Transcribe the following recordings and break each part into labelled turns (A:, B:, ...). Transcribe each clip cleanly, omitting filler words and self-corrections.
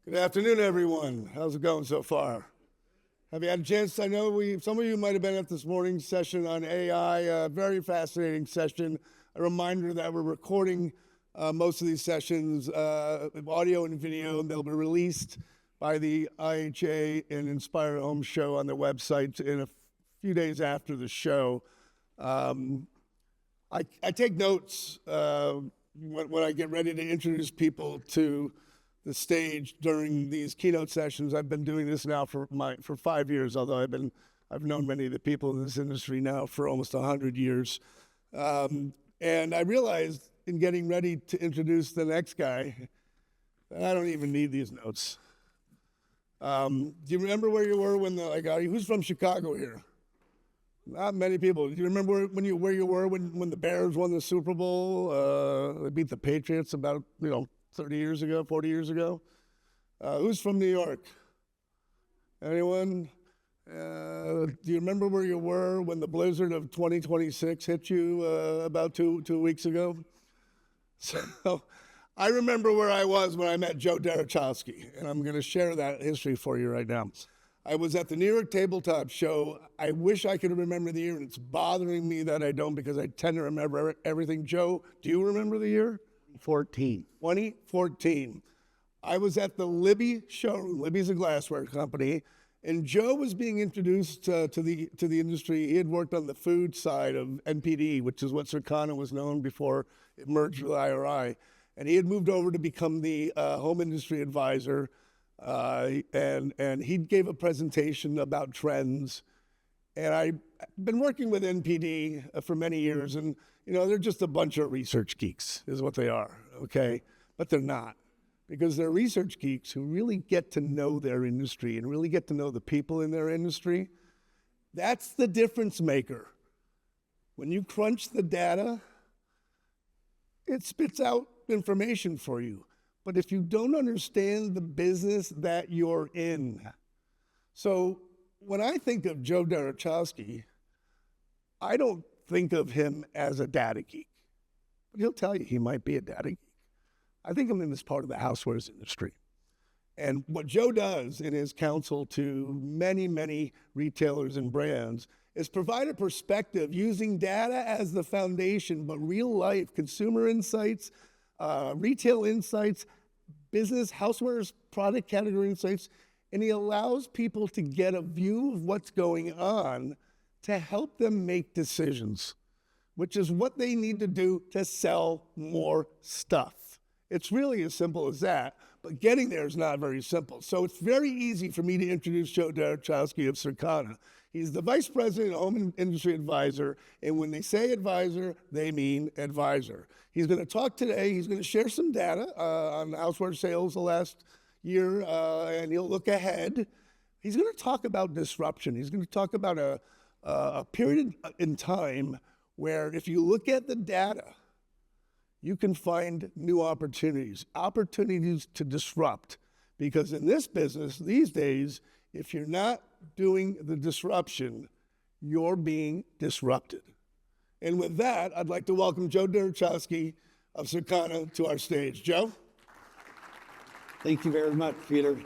A: Good afternoon, everyone. How's it going so far? Have you had a chance? I know some of you might have been at this morning's session on AI, a very fascinating session. A reminder that we're recording most of these sessions, audio and video, and they'll be released by the IHA and Inspire Home show on their website in a few days after the show. I take notes when I get ready to introduce people to the stage during these keynote sessions. I've been doing this now for 5 years, although I've known many of the people in this industry now for almost 100 years. And I realized in getting ready to introduce the next guy that I don't even need these notes. Do you remember where you were when who's from Chicago here? Not many people. Do you remember where you were when the Bears won the Super Bowl? They beat the Patriots about 30 years ago, 40 years ago. Who's from New York? Anyone? Do you remember where you were when the blizzard of 2026 hit you about two weeks ago? So I remember where I was when I met Joe Derochowski, and I'm going to share that history for you right now. I was at the New York Tabletop Show. I wish I could remember the year, and it's bothering me that I don't because I tend to remember everything. Joe, do you remember the year? 2014. I was at the Libby showroom. Libby's a glassware company, and Joe was being introduced to the industry. He had worked on the food side of NPD, which is what Circana was known before it merged with IRI, and he had moved over to become the home industry advisor. And he gave a presentation about trends. And I've been working with NPD for many years, and they're just a bunch of research geeks is what they are, okay? But they're not, because they're research geeks who really get to know their industry and really get to know the people in their industry. That's the difference maker. When you crunch the data, it spits out information for you. But if you don't understand the business that you're in. So when I think of Joe Derochowski, I don't think of him as a data geek. But he'll tell you he might be a data geek. I think of him as part of the housewares industry. And what Joe does in his counsel to many, many retailers and brands is provide a perspective using data as the foundation, but real life consumer insights, retail insights, business, housewares, product category insights, and he allows people to get a view of what's going on to help them make decisions, which is what they need to do to sell more stuff. It's really as simple as that, but getting there is not very simple. So it's very easy for me to introduce Joe Derochowski of Circana. He's the Vice President of Home Industry Advisor, and when they say advisor, they mean advisor. He's going to talk today. He's going to share some data on houseware sales the last year, and he'll look ahead. He's going to talk about disruption. He's going to talk about a period in time where if you look at the data, you can find new opportunities to disrupt. Because in this business these days, if you're not doing the disruption, you're being disrupted. And with that, I'd like to welcome Joe Derochowski of Circana to our stage. Joe?
B: Thank you very much, Peter.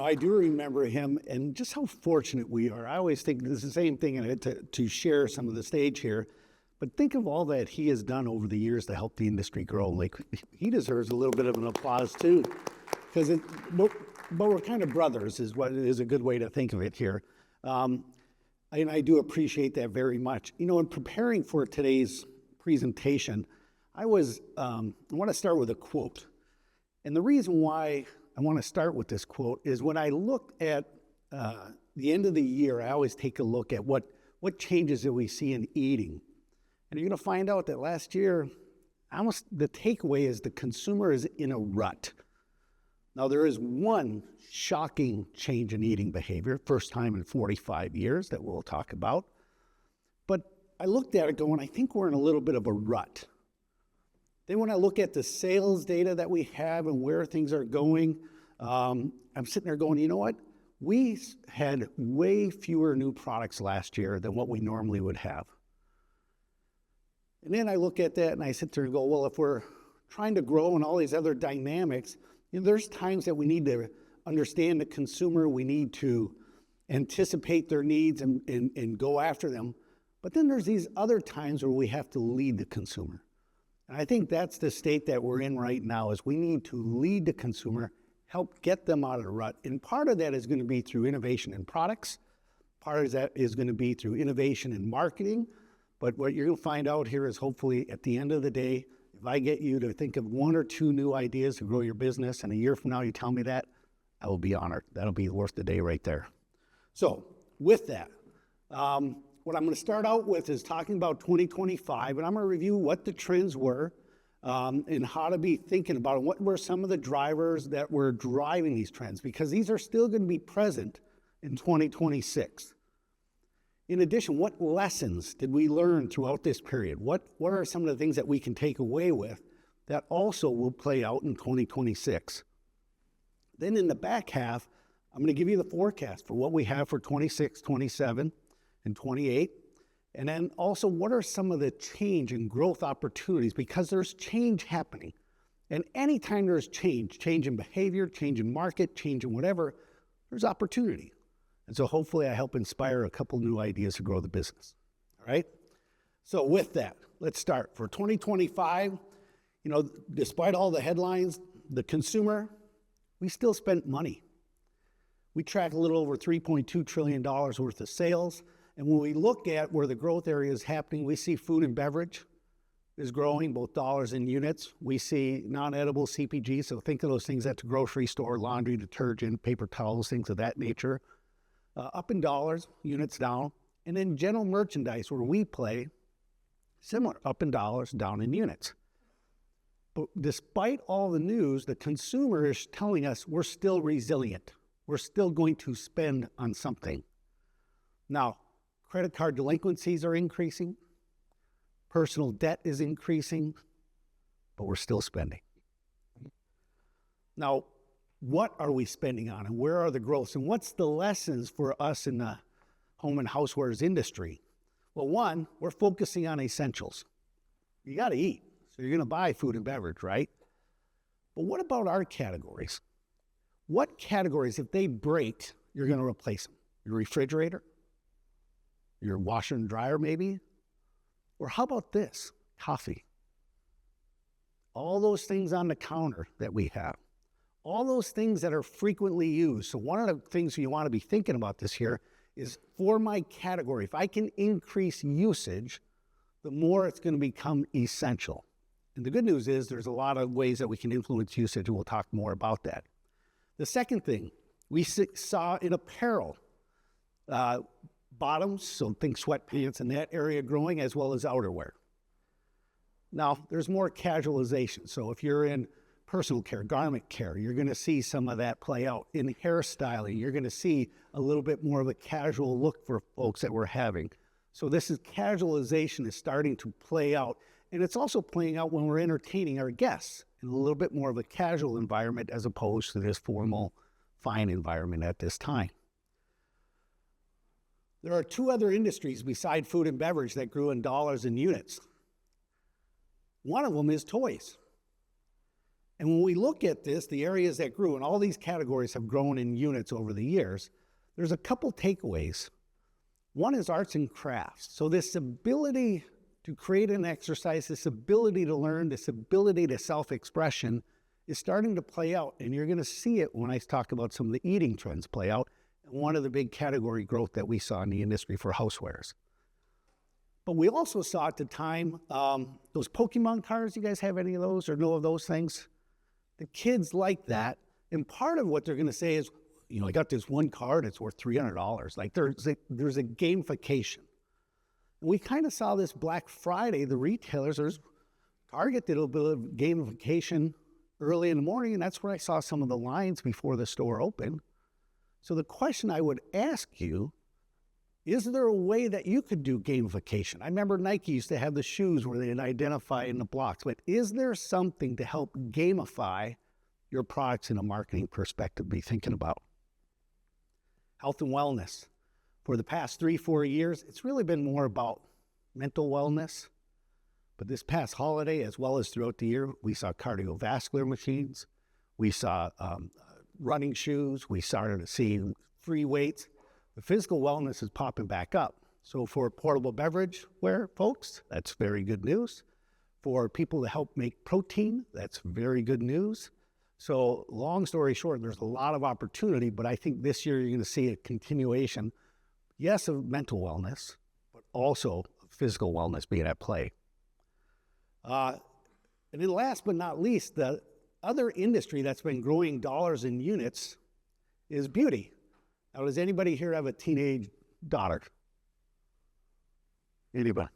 B: I do remember him and just how fortunate we are. I always think it's the same thing to share some of the stage here. But think of all that he has done over the years to help the industry grow. Like, he deserves a little bit of an applause too, because but we're kind of brothers is a good way to think of it here. And I do appreciate that very much. In preparing for today's presentation, I want to start with a quote. And the reason why I want to start with this quote is when I look at the end of the year, I always take a look at what changes that we see in eating. And you're going to find out that last year, almost the takeaway is the consumer is in a rut. Now, there is one shocking change in eating behavior, first time in 45 years that we'll talk about. But I looked at it going, I think we're in a little bit of a rut. Then when I look at the sales data that we have and where things are going, I'm sitting there going, you know what? We had way fewer new products last year than what we normally would have. And then I look at that and I sit there and go, well, if we're trying to grow and all these other dynamics, there's times that we need to understand the consumer. We need to anticipate their needs and go after them. But then there's these other times where we have to lead the consumer. And I think that's the state that we're in right now, is we need to lead the consumer, help get them out of the rut. And part of that is going to be through innovation in products. Part of that is going to be through innovation in marketing. But what you're going to find out here is, hopefully at the end of the day, if I get you to think of 1 or 2 new ideas to grow your business, and a year from now you tell me that, I will be honored. That'll be worth the day right there. So with that, what I'm going to start out with is talking about 2025, and I'm going to review what the trends were and how to be thinking about it. What were some of the drivers that were driving these trends? Because these are still going to be present in 2026. In addition, what lessons did we learn throughout this period? What are some of the things that we can take away with that also will play out in 2026? Then in the back half, I'm going to give you the forecast for what we have for 26, 27, and 28. And then also, what are some of the change and growth opportunities? Because there's change happening. And anytime there's change in behavior, change in market, change in whatever, there's opportunity. And so hopefully I help inspire a couple new ideas to grow the business. All right? So with that, let's start. For 2025, despite all the headlines, the consumer, we still spent money. We track a little over $3.2 trillion worth of sales. And when we look at where the growth area is happening, we see food and beverage is growing, both dollars and units. We see non-edible CPG, so think of those things at the grocery store, laundry, detergent, paper towels, things of that nature. Up in dollars, units down. And then general merchandise, where we play, similar, up in dollars, down in units. But despite all the news, the consumer is telling us we're still resilient. We're still going to spend on something. Now, credit card delinquencies are increasing. Personal debt is increasing, but we're still spending. Now, what are we spending on, and where are the growths, and what's the lessons for us in the home and housewares industry? Well, one, we're focusing on essentials. You got to eat, so you're going to buy food and beverage, right? But what about our categories? What categories, if they break, you're going to replace them? Your refrigerator? Your washer and dryer, maybe? Or how about this? Coffee. All those things on the counter that we have. All those things that are frequently used. So one of the things you want to be thinking about this year is, for my category, if I can increase usage, the more it's going to become essential. And the good news is there's a lot of ways that we can influence usage, and we'll talk more about that. The second thing we saw in apparel, bottoms, so think sweatpants in that area growing, as well as outerwear. Now, there's more casualization. So if you're in personal care, garment care, you're going to see some of that play out. In hairstyling, you're going to see a little bit more of a casual look for folks that we're having. So this is casualization is starting to play out. And it's also playing out when we're entertaining our guests in a little bit more of a casual environment, as opposed to this formal, fine environment at this time. There are 2 other industries beside food and beverage that grew in dollars and units. One of them is toys. And when we look at this, the areas that grew, and all these categories have grown in units over the years, there's a couple takeaways. One is arts and crafts. So this ability to create an exercise, this ability to learn, this ability to self-expression is starting to play out. And you're going to see it when I talk about some of the eating trends play out. And one of the big category growth that we saw in the industry for housewares. But we also saw at the time, those Pokemon cards, you guys have any of those or know of those things? The kids like that. And part of what they're going to say is, I got this one card, it's worth $300. Like there's a gamification. And we kind of saw this Black Friday, the retailers, Target did a little bit of gamification early in the morning, and that's where I saw some of the lines before the store opened. So the question I would ask you, is there a way that you could do gamification? I remember Nike used to have the shoes where they'd identify in the blocks, but is there something to help gamify your products in a marketing perspective be thinking about? Health and wellness. For the past 3-4 years, it's really been more about mental wellness. But this past holiday, as well as throughout the year, we saw cardiovascular machines. We saw running shoes. We started to see free weights. The physical wellness is popping back up. So for portable beverage wear folks, that's very good news. For people to help make protein, that's very good news. So long story short, there's a lot of opportunity, but I think this year you're going to see a continuation, yes, of mental wellness, but also physical wellness being at play. And then last but not least, the other industry that's been growing dollars and units is beauty. Now, does anybody here have a teenage daughter? Anybody?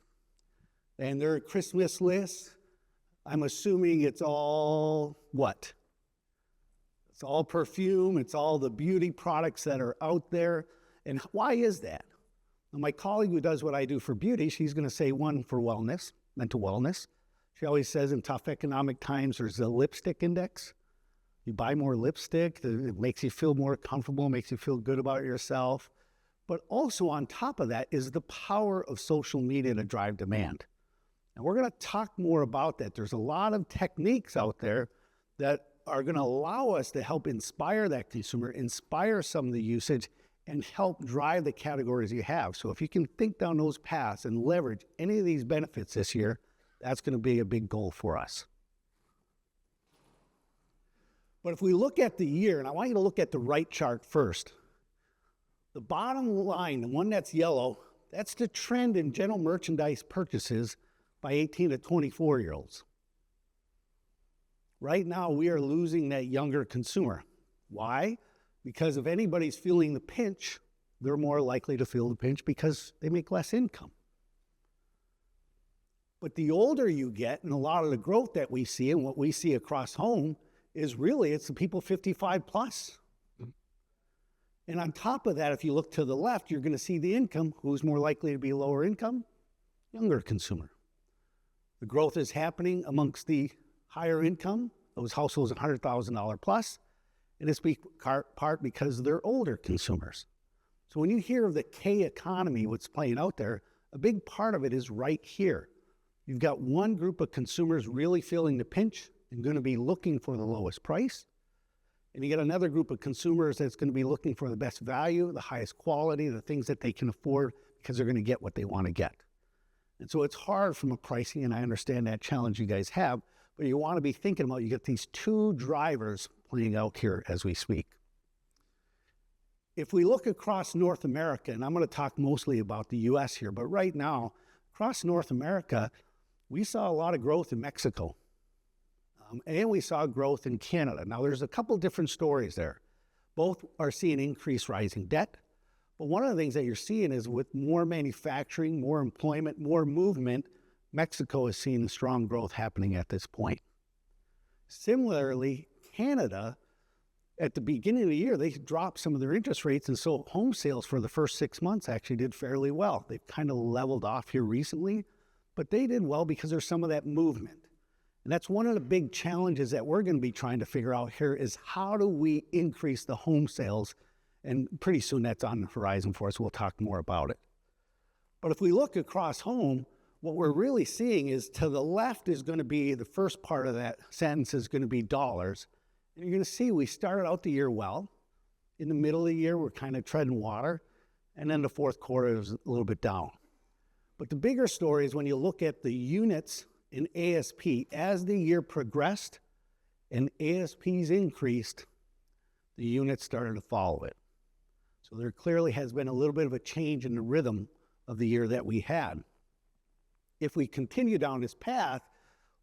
B: And their Christmas list, I'm assuming it's all what? It's all perfume, it's all the beauty products that are out there. And why is that? Now, my colleague who does what I do for beauty, she's going to say one for wellness, mental wellness. She always says in tough economic times, there's a lipstick index. You buy more lipstick, it makes you feel more comfortable, makes you feel good about yourself. But also on top of that is the power of social media to drive demand. And we're going to talk more about that. There's a lot of techniques out there that are going to allow us to help inspire that consumer, inspire some of the usage, and help drive the categories you have. So if you can think down those paths and leverage any of these benefits this year, that's going to be a big goal for us. But if we look at the year, and I want you to look at the right chart first, the bottom line, the one that's yellow, that's the trend in general merchandise purchases by 18 to 24-year-olds. Right now, we are losing that younger consumer. Why? Because if anybody's feeling the pinch, they're more likely to feel the pinch because they make less income. But the older you get, and a lot of the growth that we see and what we see across home is really, it's the people 55 plus. And on top of that, if you look to the left, you're going to see the income. Who's more likely to be lower income? Younger consumer. The growth is happening amongst the higher income, those households $100,000 plus, and it's part because they're older consumers. So when you hear of the K economy, what's playing out there, a big part of it is right here. You've got one group of consumers really feeling the pinch and going to be looking for the lowest price. And you get another group of consumers that's going to be looking for the best value, the highest quality, the things that they can afford because they're going to get what they want to get. And so it's hard from a pricing, and I understand that challenge you guys have, but you want to be thinking about, you get these two drivers playing out here as we speak. If we look across North America, and I'm going to talk mostly about the US here, but right now, across North America, we saw a lot of growth in Mexico. And we saw growth in Canada. Now, there's a couple different stories there. Both are seeing increased rising debt. But one of the things that you're seeing is with more manufacturing, more employment, more movement, Mexico is seeing strong growth happening at this point. Similarly, Canada, at the beginning of the year, they dropped some of their interest rates, and so home sales for the first 6 months actually did fairly well. They've kind of leveled off here recently, but they did well because there's some of that movement. And that's one of the big challenges that we're going to be trying to figure out here is how do we increase the home sales? And pretty soon that's on the horizon for us. We'll talk more about it. But if we look across home, what we're really seeing is to the left is going to be, the first part of that sentence is going to be dollars. And you're going to see we started out the year well. In the middle of the year, we're kind of treading water. And then the fourth quarter is a little bit down. But the bigger story is when you look at the units in ASP, as the year progressed and ASPs increased, the units started to follow it. So there clearly has been a little bit of a change in the rhythm of the year that we had. If we continue down this path,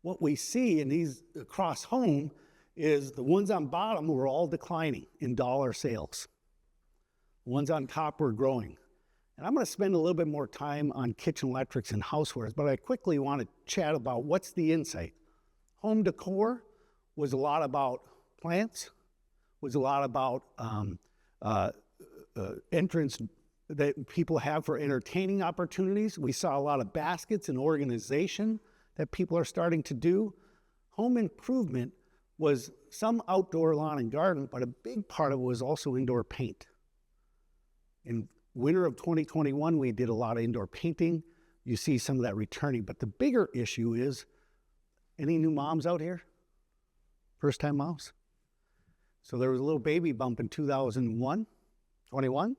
B: what we see in these across home is the ones on bottom were all declining in dollar sales. The ones on top were growing. And I'm going to spend a little bit more time on kitchen electrics and housewares, but I quickly want to chat about what's the insight. Home decor was a lot about plants, was a lot about entrance that people have for entertaining opportunities. We saw a lot of baskets and organization that people are starting to do. Home improvement was some outdoor lawn and garden, but a big part of it was also indoor paint. In winter of 2021, we did a lot of indoor painting. You see some of that returning, but the bigger issue is, any new moms out here? First-time moms? So there was a little baby bump in 2021.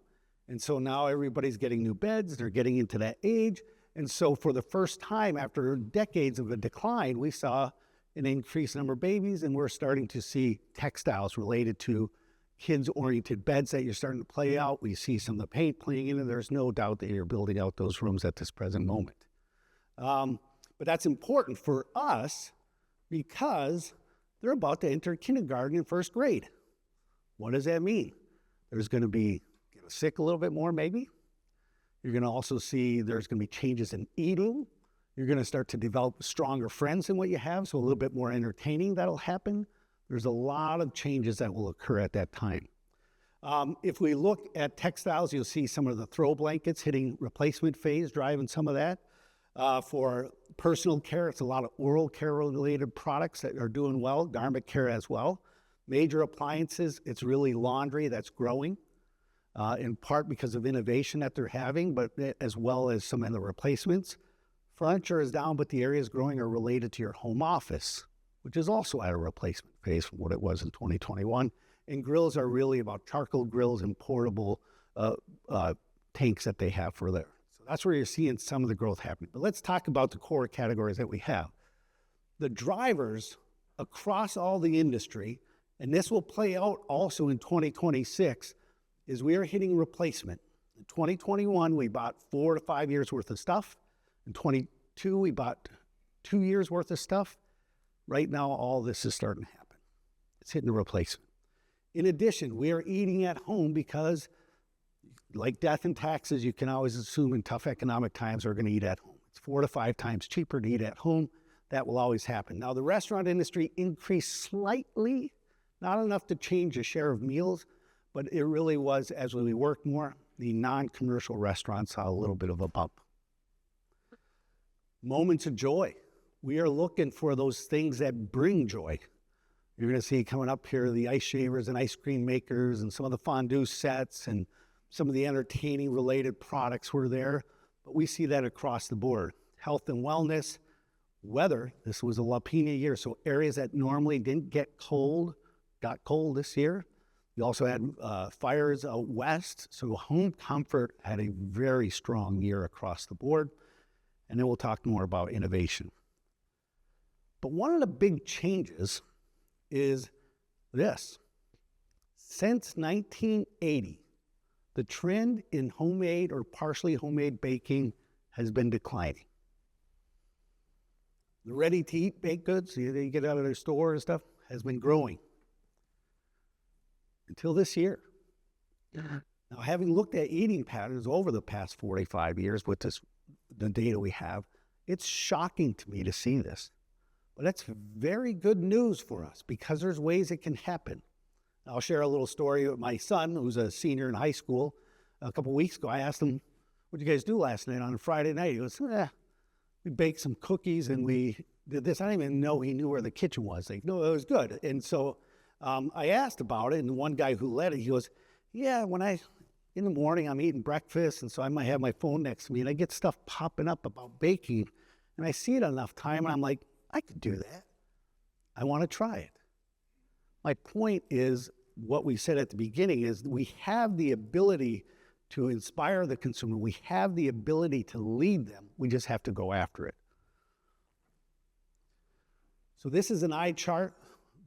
B: And so now everybody's getting new beds. They're getting into that age. And so for the first time after decades of a decline, we saw an increased number of babies, and we're starting to see textiles related to kids-oriented beds that you're starting to play out. We see some of the paint playing in, and there's no doubt that you're building out those rooms at this present moment. But that's important for us because they're about to enter kindergarten and first grade. What does that mean? There's going to be sick a little bit more, maybe. You're going to also see there's going to be changes in eating. You're going to start to develop stronger friends than what you have, so a little bit more entertaining that'll happen. There's a lot of changes that will occur at that time. If we look at textiles, you'll see some of the throw blankets hitting replacement phase, driving some of that. For personal care, it's a lot of oral care related products that are doing well, garment care as well. Major appliances, it's really laundry that's growing. In part because of innovation that they're having, but as well as some of the replacements. Furniture is down, but the areas growing are related to your home office, which is also at a replacement phase from what it was in 2021. And grills are really about charcoal grills and portable tanks that they have for there. So that's where you're seeing some of the growth happening. But let's talk about the core categories that we have. The drivers across all the industry, and this will play out also in 2026, is we are hitting replacement. In 2021, we bought 4 to 5 years worth of stuff. In 22, we bought 2 years worth of stuff. Right now, all this is starting to happen. It's hitting a replacement. In addition, we are eating at home because, like death and taxes, you can always assume in tough economic times we're going to eat at home. It's 4 to 5 times cheaper to eat at home. That will always happen. Now, the restaurant industry increased slightly, not enough to change the share of meals, but it really was, as we worked more, the non-commercial restaurants saw a little bit of a bump. Moments of joy. We are looking for those things that bring joy. You're going to see coming up here the ice shavers and ice cream makers and some of the fondue sets and some of the entertaining related products were there. But we see that across the board. Health and wellness, weather. This was a La Pina year, so areas that normally didn't get cold got cold this year. You also had fires out west, so home comfort had a very strong year across the board. And then we'll talk more about innovation. But one of the big changes is this. Since 1980, the trend in homemade or partially homemade baking has been declining. The ready-to-eat baked goods you get out of their store and stuff has been growing. Until this year. Now, having looked at eating patterns over the past 45 years with the data we have, it's shocking to me to see this. But that's very good news for us because there's ways it can happen. I'll share a little story with my son, who's a senior in high school. A couple weeks ago, I asked him, "What did you guys do last night on a Friday night?" He goes, "We baked some cookies and we did this." I didn't even know he knew where the kitchen was. Like, no, it was good. And so I asked about it, and the one guy who led it, he goes, "Yeah, in the morning I'm eating breakfast, and so I might have my phone next to me, and I get stuff popping up about baking, and I see it enough time, and I'm like, I could do that. I want to try it." My point is, what we said at the beginning is we have the ability to inspire the consumer. We have the ability to lead them. We just have to go after it. So this is an eye chart,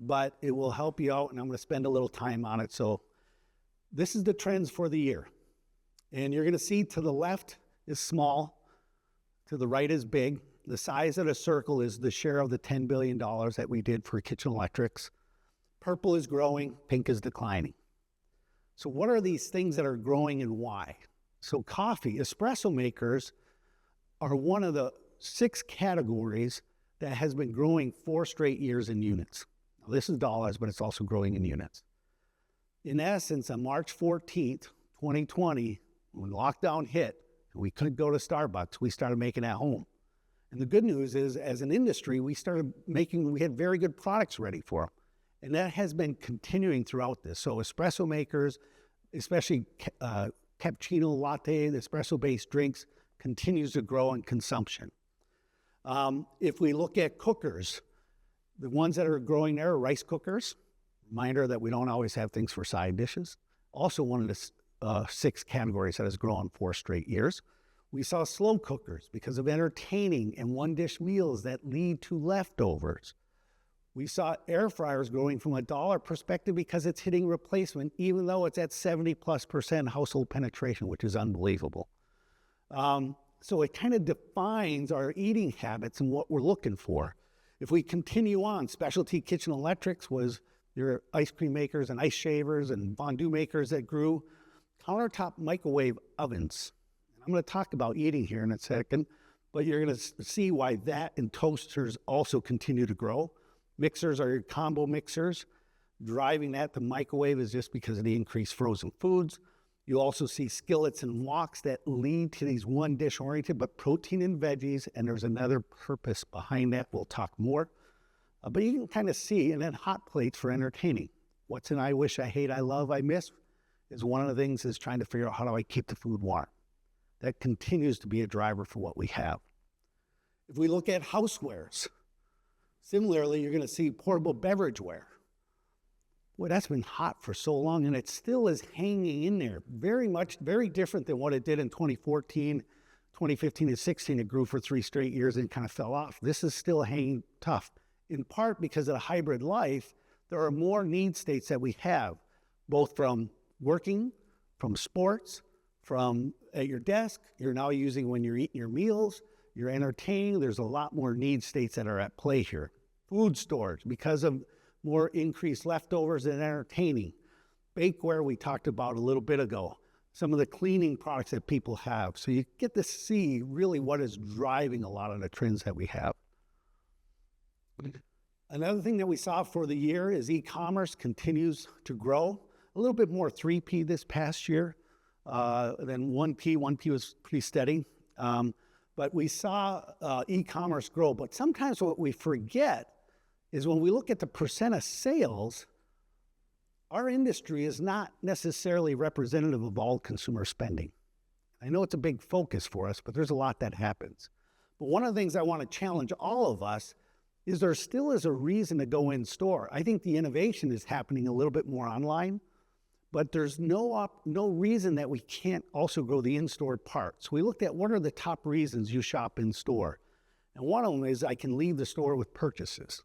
B: but it will help you out, and I'm going to spend a little time on it. So this is the trends for the year. And you're going to see to the left is small, to the right is big. The size of the circle is the share of the $10 billion that we did for kitchen electrics. Purple is growing, pink is declining. So what are these things that are growing and why? So coffee, espresso makers are one of the 6 categories that has been growing 4 straight years in units. Now, this is dollars, but it's also growing in units. In essence, on March 14th, 2020, when lockdown hit, and we couldn't go to Starbucks, we started making at home. And the good news is, as an industry, we had very good products ready for them. And that has been continuing throughout this. So espresso makers, especially cappuccino, latte, the espresso-based drinks, continues to grow in consumption. If we look at cookers, the ones that are growing there are rice cookers, Reminder that we don't always have things for side dishes. Also one of the 6 categories that has grown 4 straight years. We saw slow cookers because of entertaining and one-dish meals that lead to leftovers. We saw air fryers growing from a dollar perspective because it's hitting replacement, even though it's at 70+% household penetration, which is unbelievable. So it kind of defines our eating habits and what we're looking for. If we continue on, specialty kitchen electrics was your ice cream makers and ice shavers and fondue makers that grew. Countertop microwave ovens. I'm going to talk about eating here in a second, but you're going to see why that and toasters also continue to grow. Mixers are your combo mixers. Driving that to microwave is just because of the increased frozen foods. You also see skillets and woks that lead to these one dish oriented, but protein and veggies, and there's another purpose behind that. We'll talk more. But you can kind of see, and then hot plates for entertaining. What's an I wish, I hate, I love, I miss is one of the things is trying to figure out how do I keep the food warm. That continues to be a driver for what we have. If we look at housewares, similarly, you're going to see portable beverageware. Boy, that's been hot for so long, and it still is hanging in there. Very different than what it did in 2014, 2015, and 16. It grew for 3 straight years and kind of fell off. This is still hanging tough, in part because of the hybrid life. There are more need states that we have, both from working, from sports, from at your desk, you're now using when you're eating your meals, you're entertaining. There's a lot more need states that are at play here. Food stores, because of more increased leftovers and entertaining. Bakeware, we talked about a little bit ago. Some of the cleaning products that people have. So you get to see really what is driving a lot of the trends that we have. Another thing that we saw for the year is e-commerce continues to grow. A little bit more 3P this past year than 1P. 1P was pretty steady. But we saw e-commerce grow. But sometimes what we forget is when we look at the percent of sales, our industry is not necessarily representative of all consumer spending. I know it's a big focus for us, but there's a lot that happens. But one of the things I want to challenge all of us is there still is a reason to go in store. I think the innovation is happening a little bit more online, but there's no reason that we can't also grow the in-store part. So we looked at what are the top reasons you shop in store. And one of them is I can leave the store with purchases.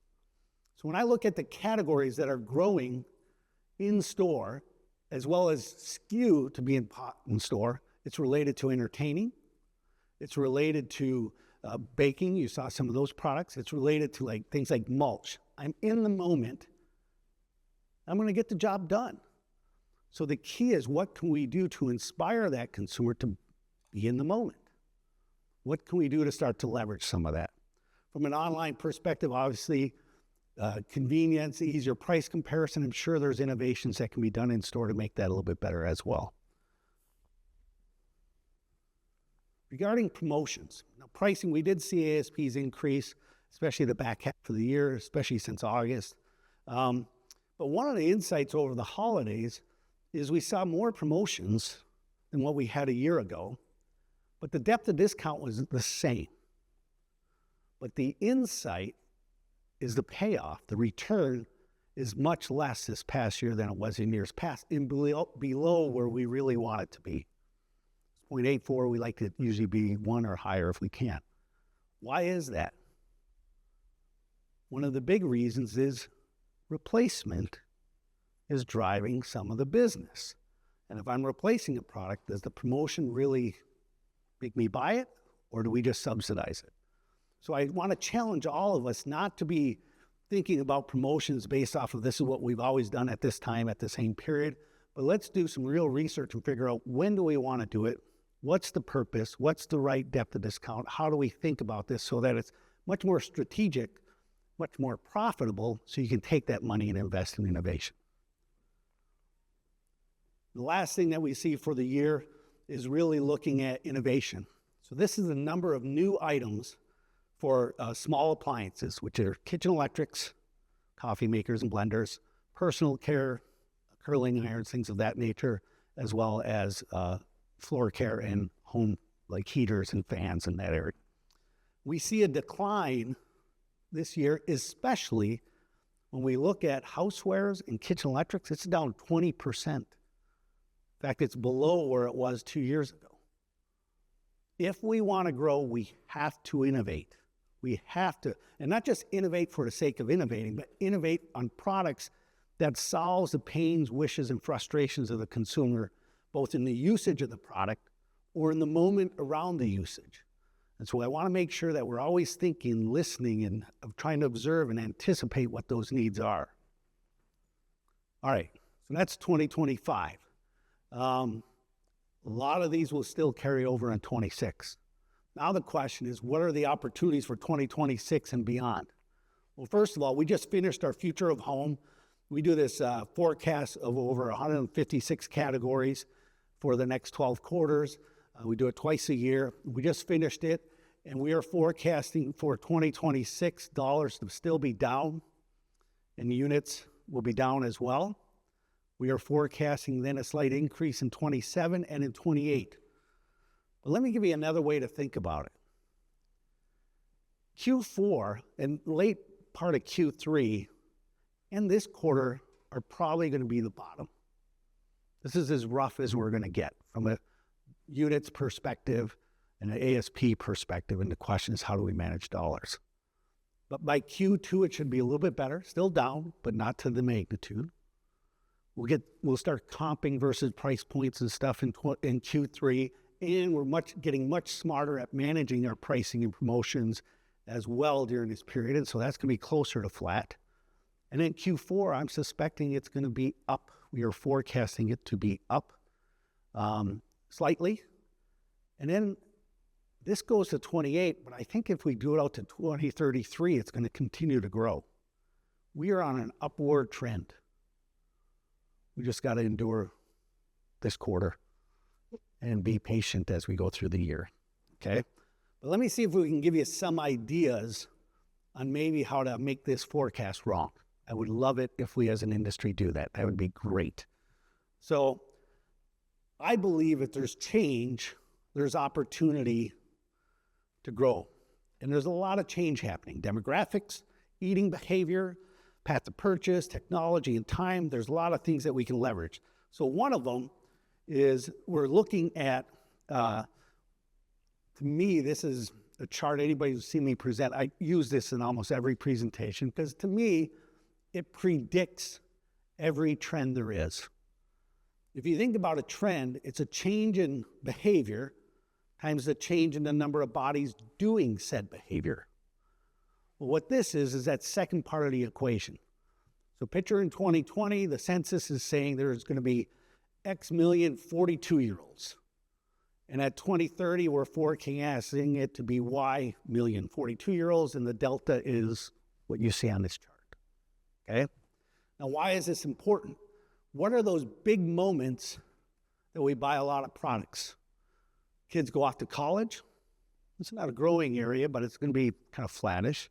B: So when I look at the categories that are growing in store, as well as skew to be in store, it's related to entertaining. It's related to baking. You saw some of those products. It's related to things like mulch. I'm in the moment. I'm going to get the job done. So the key is what can we do to inspire that consumer to be in the moment? What can we do to start to leverage some of that? From an online perspective, obviously, convenience, easier price comparison. I'm sure there's innovations that can be done in store to make that a little bit better as well. Regarding promotions, now pricing, we did see ASPs increase, especially the back half of the year, especially since August. But one of the insights over the holidays is we saw more promotions than what we had a year ago, but the depth of discount was the same. But the insight is the payoff. The return is much less this past year than it was in years past, and below where we really want it to be. 0.84, we like to usually be 1 or higher if we can. Why is that? One of the big reasons is replacement is driving some of the business. And if I'm replacing a product, does the promotion really make me buy it, or do we just subsidize it? So I want to challenge all of us not to be thinking about promotions based off of this is what we've always done at this time, at the same period, but let's do some real research and figure out when do we want to do it, what's the purpose, what's the right depth of discount, how do we think about this so that it's much more strategic, much more profitable, so you can take that money and invest in innovation. The last thing that we see for the year is really looking at innovation. So this is the number of new items for small appliances, which are kitchen electrics, coffee makers and blenders, personal care, curling irons, things of that nature, as well as floor care and home, like heaters and fans in that area. We see a decline this year, especially When we look at housewares and kitchen electrics, it's down 20%. In fact, it's below where it was 2 years ago. If we want to grow, we have to innovate. We have to, and not just innovate for the sake of innovating, but innovate on products that solves the pains, wishes, and frustrations of the consumer, both in the usage of the product or in the moment around the usage. And so I want to make sure that we're always thinking, listening, and trying to observe and anticipate what those needs are. All right, so that's 2025. A lot of these will still carry over in 26. Now the question is, what are the opportunities for 2026 and beyond? Well, first of all, we just finished our Future of Home. We do this forecast of over 156 categories for the next 12 quarters. We do it twice a year. We just finished it, and we are forecasting for 2026 dollars to still be down, and the units will be down as well. We are forecasting then a slight increase in 27 and in 28. But let me give you another way to think about it. Q4 and late part of Q3 and this quarter are probably going to be the bottom. This is as rough as we're going to get from a units perspective and an ASP perspective, and the question is, how do we manage dollars? But by Q2, it should be a little bit better, still down, but not to the magnitude. We'll start comping versus price points and stuff in Q3, and we're getting much smarter at managing our pricing and promotions as well during this period, and so that's going to be closer to flat. And then Q4, I'm suspecting it's going to be up. We are forecasting it to be up slightly. And then this goes to 28, but I think if we do it out to 2033, it's going to continue to grow. We are on an upward trend. We just got to endure this quarter and be patient as we go through the year, okay? But let me see if we can give you some ideas on maybe how to make this forecast wrong. I would love it if we as an industry do that. That would be great. So I believe if there's change, there's opportunity to grow. And there's a lot of change happening. Demographics, eating behavior, path to purchase, technology, and time. There's a lot of things that we can leverage. So one of them is we're looking at, to me, this is a chart. Anybody who's seen me present, I use this in almost every presentation because to me, it predicts every trend there is. If you think about a trend, it's a change in behavior times the change in the number of bodies doing said behavior. Well, what this is that second part of the equation. So picture in 2020, the census is saying there's going to be X million 42-year-olds. And at 2030, we're forecasting it to be Y million 42-year-olds, and the delta is what you see on this chart. Okay? Now, why is this important? What are those big moments that we buy a lot of products? Kids go off to college. It's not a growing area, but it's going to be kind of flattish.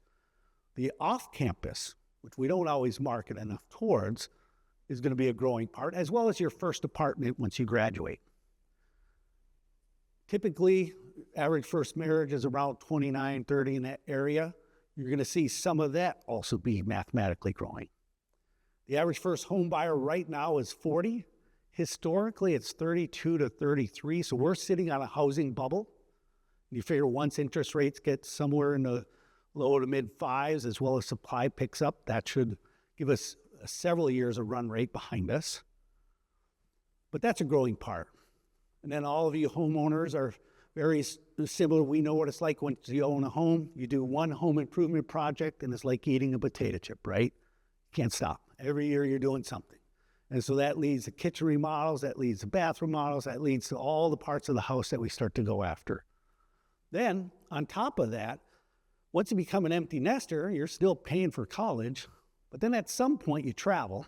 B: The off-campus, which we don't always market enough towards, is going to be a growing part, as well as your first apartment once you graduate. Typically, average first marriage is around 29, 30 in that area. You're going to see some of that also be mathematically growing. The average first home buyer right now is 40. Historically, it's 32 to 33, so we're sitting on a housing bubble. You figure once interest rates get somewhere in the low to mid fives, as well as supply picks up, that should give us several years of run rate behind us. But that's a growing part. And then all of you homeowners are very similar. We know what it's like once you own a home. You do one home improvement project, and it's like eating a potato chip, right? You can't stop. Every year you're doing something. And so that leads to kitchen remodels, that leads to bathroom remodels, that leads to all the parts of the house that we start to go after. Then, on top of that, once you become an empty nester, you're still paying for college, but then at some point you travel,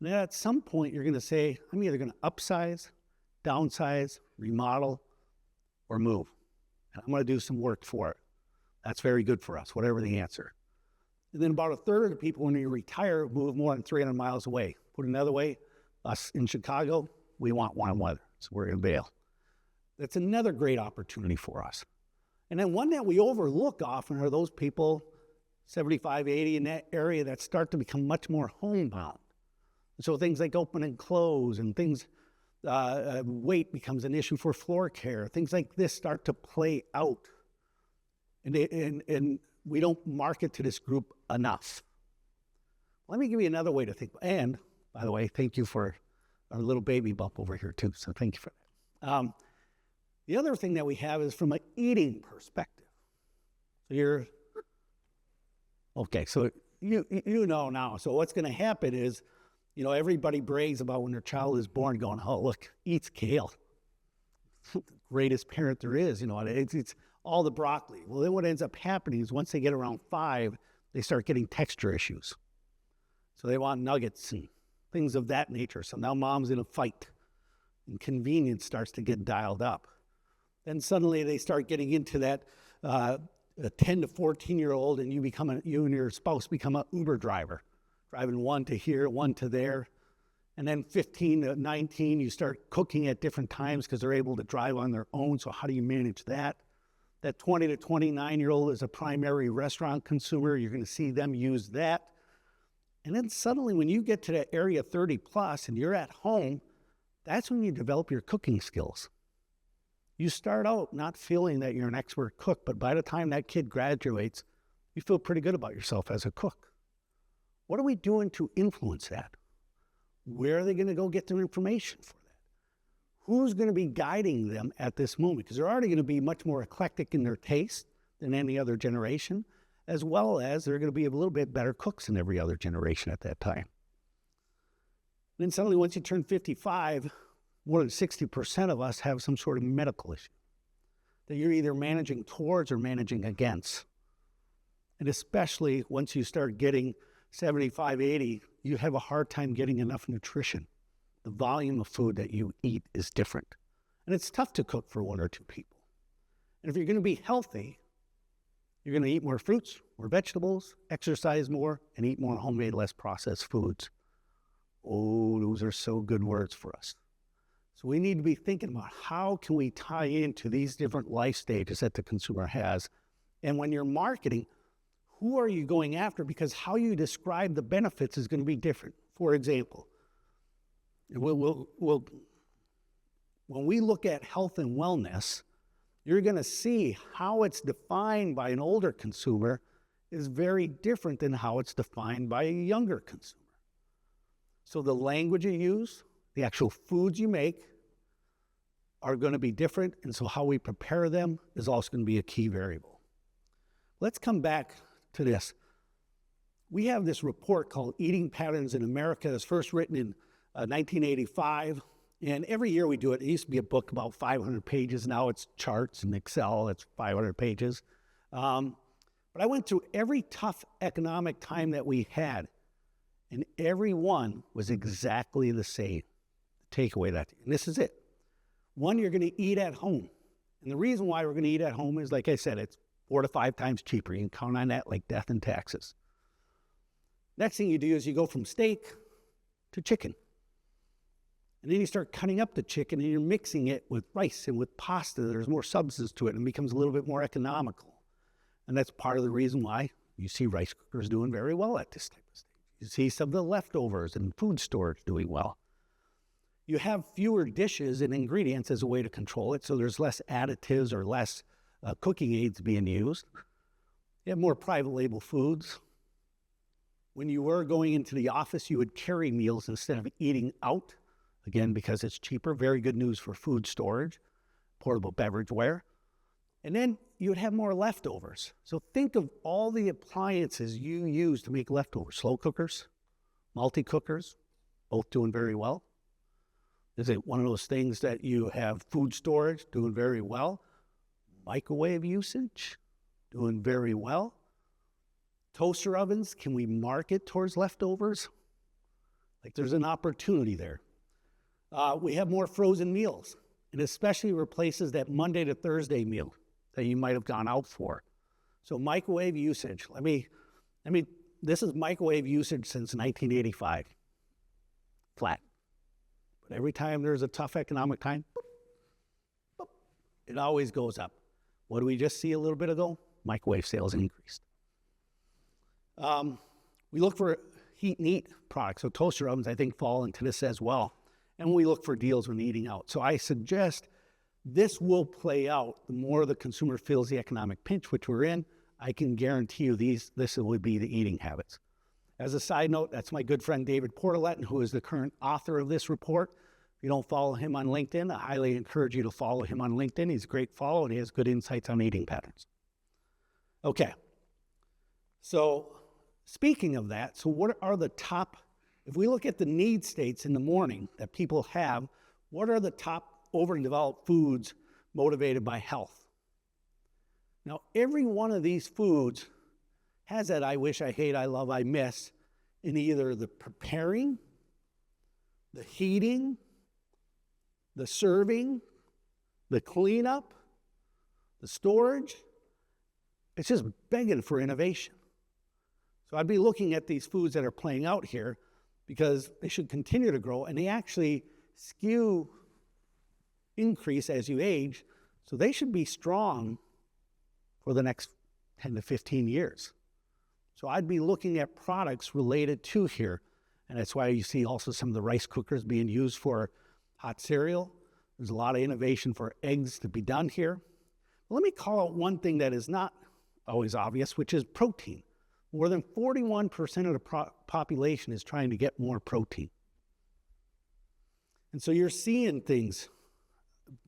B: and then at some point you're going to say, I'm either going to upsize, downsize, remodel, or move. And I'm going to do some work for it. That's very good for us, whatever the answer. And then about a third of the people, when you retire, move more than 300 miles away. Put another way, us in Chicago, we want warm weather, so we're going to bail. That's another great opportunity for us. And then one that we overlook often are those people 75, 80 in that area that start to become much more homebound. So things like open and close and things, weight becomes an issue for floor care. Things like this start to play out. And we don't market to this group enough. Let me give you another way to think. And, by the way, thank you for our little baby bump over here, too. So thank you for that. The other thing that we have is from an eating perspective. So so you know now. So what's going to happen is, everybody brags about when their child is born going, oh, look, eats kale. The greatest parent there is, it's all the broccoli. Well, then what ends up happening is once they get around 5, they start getting texture issues. So they want nuggets and things of that nature. So now mom's in a fight and convenience starts to get dialed up. Then suddenly they start getting into that a 10 to 14-year-old and you and your spouse become an Uber driver, driving one to here, one to there. And then 15 to 19, you start cooking at different times because they're able to drive on their own. So how do you manage that? That 20 to 29-year-old is a primary restaurant consumer. You're going to see them use that. And then suddenly when you get to that area 30 plus and you're at home, that's when you develop your cooking skills. You start out not feeling that you're an expert cook, but by the time that kid graduates, you feel pretty good about yourself as a cook. What are we doing to influence that? Where are they going to go get their information for that? Who's going to be guiding them at this moment? Because they're already going to be much more eclectic in their taste than any other generation, as well as they're going to be a little bit better cooks than every other generation at that time. And then suddenly once you turn 55, more than 60% of us have some sort of medical issue that you're either managing towards or managing against. And especially once you start getting 75, 80, you have a hard time getting enough nutrition. The volume of food that you eat is different. And it's tough to cook for 1 or 2 people. And if you're going to be healthy, you're going to eat more fruits, more vegetables, exercise more, and eat more homemade, less processed foods. Oh, those are so good words for us. So we need to be thinking about how can we tie into these different life stages that the consumer has. And when you're marketing, who are you going after? Because how you describe the benefits is going to be different. For example, when we look at health and wellness, you're going to see how it's defined by an older consumer is very different than how it's defined by a younger consumer. So the language you use, the actual foods you make are going to be different, and so how we prepare them is also going to be a key variable. Let's come back to this. We have this report called Eating Patterns in America. It was first written in 1985, and every year we do it. It used to be a book about 500 pages. Now it's charts and Excel. It's 500 pages. But I went through every tough economic time that we had, and every one was exactly the same. The takeaway that, and this is it. One, you're going to eat at home. And the reason why we're going to eat at home is, like I said, it's 4 to 5 times cheaper. You can count on that like death and taxes. Next thing you do is you go from steak to chicken. And then you start cutting up the chicken and you're mixing it with rice and with pasta. There's more substance to it and it becomes a little bit more economical. And that's part of the reason why you see rice cookers doing very well at this type of stage. You see some of the leftovers and food storage doing well. You have fewer dishes and ingredients as a way to control it, so there's less additives or less cooking aids being used. You have more private label foods. When you were going into the office, you would carry meals instead of eating out, again, because it's cheaper. Very good news for food storage, portable beverageware. And then you would have more leftovers. So think of all the appliances you use to make leftovers. Slow cookers, multi-cookers, both doing very well. Is it one of those things that you have food storage, doing very well? Microwave usage, doing very well. Toaster ovens, can we market towards leftovers? Like there's an opportunity there. We have more frozen meals, and especially replaces that Monday to Thursday meal that you might have gone out for. So microwave usage, this is microwave usage since 1985. Flat. But every time there's a tough economic time, boop, boop, it always goes up. What did we just see a little bit ago? Microwave sales increased. We look for heat and eat products. So toaster ovens, I think, fall into this as well. And we look for deals when eating out. So I suggest this will play out the more the consumer feels the economic pinch, which we're in. I can guarantee you this would be the eating habits. As a side note, that's my good friend David Portaletten, who is the current author of this report. If you don't follow him on LinkedIn, I highly encourage you to follow him on LinkedIn. He's a great follow, and he has good insights on eating patterns. Okay, so speaking of that, so what are the top, if we look at the need states in the morning that people have, what are the top overdeveloped foods motivated by health? Now, every one of these foods has that I wish, I hate, I love, I miss in either the preparing, the heating, the serving, the cleanup, the storage. It's just begging for innovation. So I'd be looking at these foods that are playing out here because they should continue to grow, and they actually increase as you age, so they should be strong for the next 10 to 15 years. So I'd be looking at products related to here, and that's why you see also some of the rice cookers being used for hot cereal. There's a lot of innovation for eggs to be done here. Let me call out one thing that is not always obvious, which is protein. More than 41% of the population is trying to get more protein. And so you're seeing things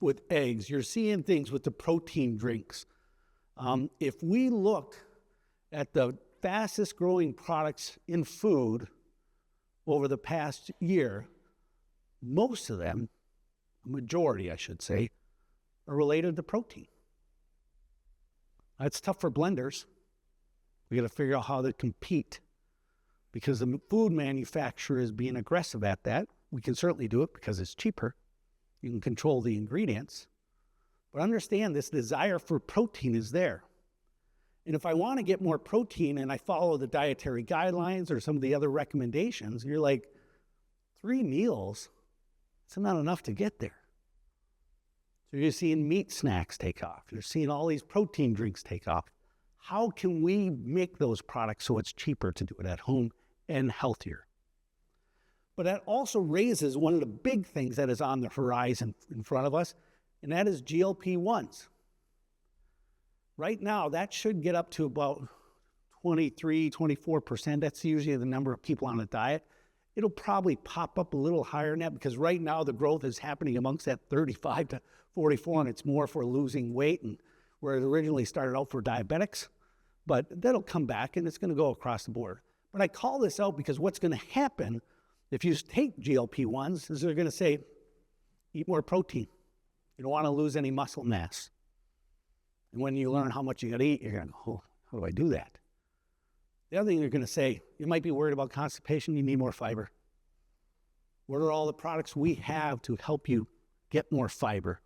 B: with eggs, you're seeing things with the protein drinks. If we look at the fastest growing products in food over the past year, most of them, a majority I should say, are related to protein. It's tough for blenders. We got to figure out how to compete because the food manufacturer is being aggressive at that. We can certainly do it because it's cheaper. You can control the ingredients. But understand this desire for protein is there. And if I want to get more protein and I follow the dietary guidelines or some of the other recommendations, you're like, 3 meals, it's not enough to get there. So you're seeing meat snacks take off. You're seeing all these protein drinks take off. How can we make those products so it's cheaper to do it at home and healthier? But that also raises one of the big things that is on the horizon in front of us, and that is GLP-1s. Right now, that should get up to about 23, 24%. That's usually the number of people on a diet. It'll probably pop up a little higher than that because right now the growth is happening amongst that 35 to 44, and it's more for losing weight and where it originally started out for diabetics. But that'll come back and it's going to go across the board. But I call this out because what's going to happen if you take GLP-1s is they're going to say, eat more protein. You don't want to lose any muscle mass. And when you learn how much you got to eat, you're going to go, oh, how do I do that? The other thing you're going to say, you might be worried about constipation, you need more fiber. What are all the products we have to help you get more fiber?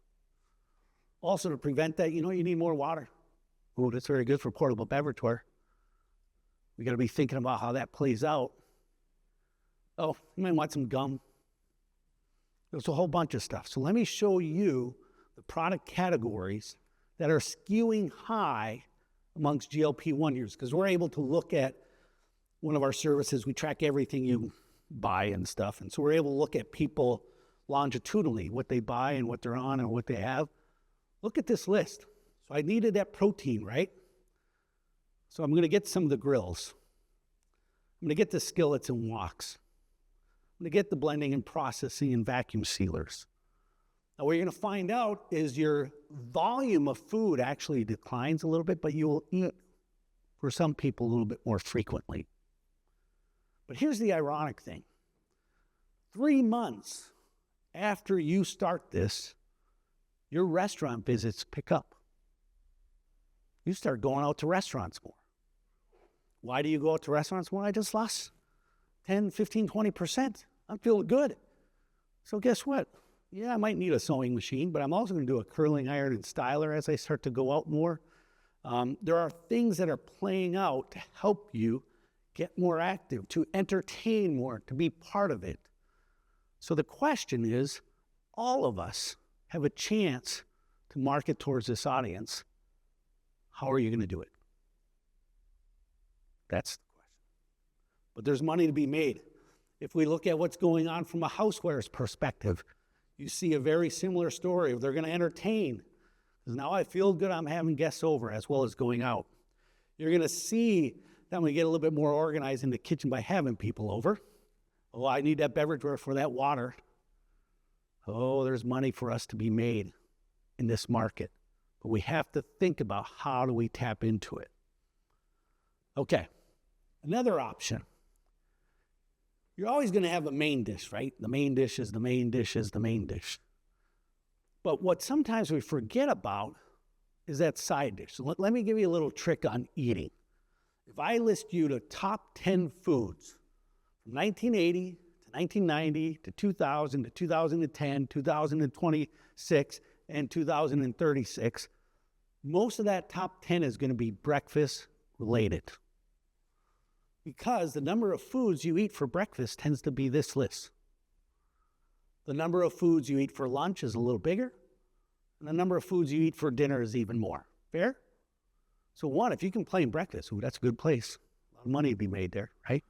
B: Also to prevent that, you need more water. Oh, that's very good for portable beverage wear. We got to be thinking about how that plays out. Oh, you might want some gum. There's a whole bunch of stuff. So let me show you the product categories that are skewing high amongst GLP-1 users, because we're able to look at one of our services. We track everything you buy and stuff. And so we're able to look at people longitudinally, what they buy and what they're on and what they have. Look at this list. So I needed that protein, right? So I'm going to get some of the grills. I'm going to get the skillets and woks. I'm going to get the blending and processing and vacuum sealers. Now, what you're going to find out is your volume of food actually declines a little bit, but you will eat, for some people, a little bit more frequently. But here's the ironic thing. 3 months after you start this, your restaurant visits pick up. You start going out to restaurants more. Why do you go out to restaurants more? I just lost 10, 15, 20%. I'm feeling good. So guess what? Yeah, I might need a sewing machine, but I'm also going to do a curling iron and styler as I start to go out more. There are things that are playing out to help you get more active, to entertain more, to be part of it. So the question is, all of us have a chance to market towards this audience. How are you going to do it? That's the question. but there's money to be made. If we look at what's going on from a houseware's perspective, you see a very similar story. They're going to entertain, because now I feel good I'm having guests over as well as going out. You're going to see that we get a little bit more organized in the kitchen by having people over. Oh, I need that beverageware for that water. Oh, there's money for us to be made in this market. But we have to think about how do we tap into it. Okay, another option. You're always going to have a main dish, right? The main dish is the main dish is the main dish. But what sometimes we forget about is that side dish. So let me give you a little trick on eating. If I list you the top 10 foods from 1980 to 1990 to 2000 to 2010, 2026, and 2036, most of that top 10 is going to be breakfast related. Because the number of foods you eat for breakfast tends to be this list. The number of foods you eat for lunch is a little bigger, and the number of foods you eat for dinner is even more. Fair? So one, if you can plan breakfast, ooh, that's a good place. A lot of money to be made there, right?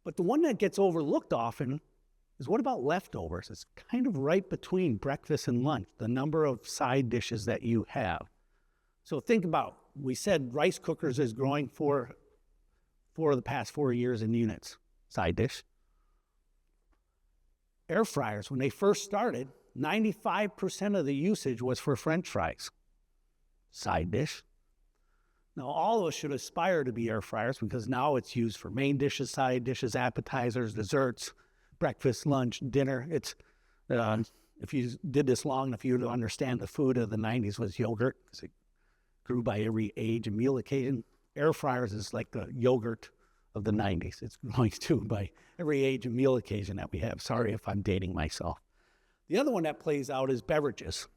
B: But the one that gets overlooked often is what about leftovers? It's kind of right between breakfast and lunch, the number of side dishes that you have. So think about, we said rice cookers is growing for the past 4 years in units, side dish. Air fryers, when they first started, 95% of the usage was for French fries, side dish. Now, all of us should aspire to be air fryers because now it's used for main dishes, side dishes, appetizers, desserts, breakfast, lunch, dinner. It's if you did this long enough, you would understand the food of the 90s was yogurt because it grew by every age and meal occasion. Air fryers is like the yogurt of the 90s. It's growing too by every age and meal occasion that we have. Sorry if I'm dating myself. The other one that plays out is beverages.